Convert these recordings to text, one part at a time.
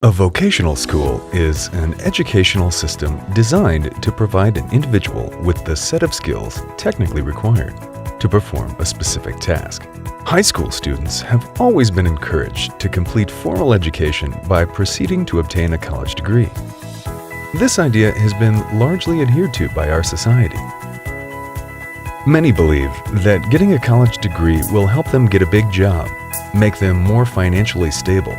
A vocational school is an educational system designed to provide an individual with the set of skills technically required to perform a specific task. High school students have always been encouraged to complete formal education by proceeding to obtain a college degree. This idea has been largely adhered to by our society. Many believe that getting a college degree will help them get a big job, make them more financially stable,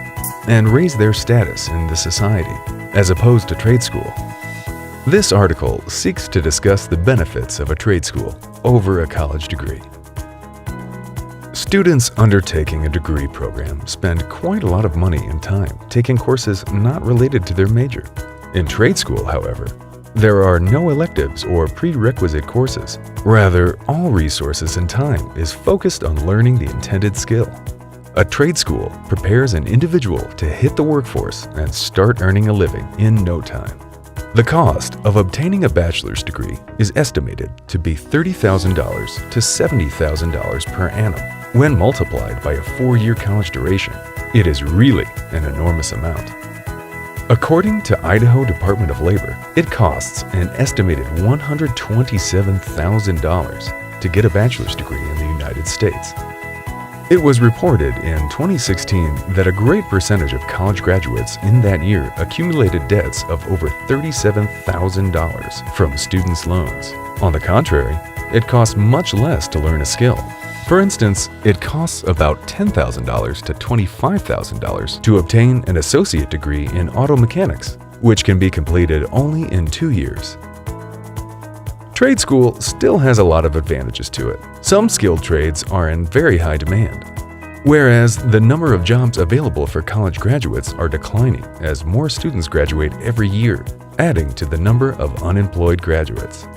and raise their status in the society, as opposed to trade school. This article seeks to discuss the benefits of a trade school over a college degree. Students undertaking a degree program spend quite a lot of money and time taking courses not related to their major. In trade school, however, there are no electives or prerequisite courses. Rather, all resources and time is focused on learning the intended skill. A trade school prepares an individual to hit the workforce and start earning a living in no time. The cost of obtaining a bachelor's degree is estimated to be $30,000 to $70,000 per annum. When multiplied by a 4-year college duration, it is really an enormous amount. According to Idaho Department of Labor, it costs an estimated $127,000 to get a bachelor's degree in the United States. It was reported in 2016 that a great percentage of college graduates in that year accumulated debts of over $37,000 from students' loans. On the contrary, it costs much less to learn a skill. For instance, it costs about $10,000 to $25,000 to obtain an associate degree in auto mechanics, which can be completed only in 2 years. Trade school still has a lot of advantages to it. Some skilled trades are in very high demand, whereas the number of jobs available for college graduates are declining as more students graduate every year, adding to the number of unemployed graduates.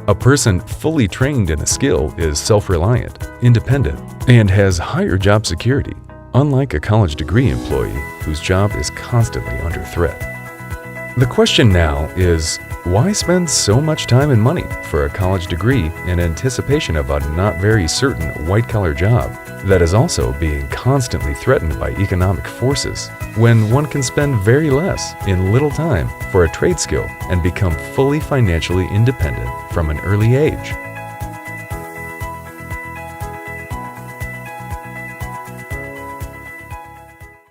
A person fully trained in a skill is self-reliant, independent, and has higher job security, unlike a college degree employee whose job is constantly under threat. The question now is, why spend so much time and money for a college degree in anticipation of a not very certain white-collar job that is also being constantly threatened by economic forces, when one can spend very less in little time for a trade skill and become fully financially independent from an early age?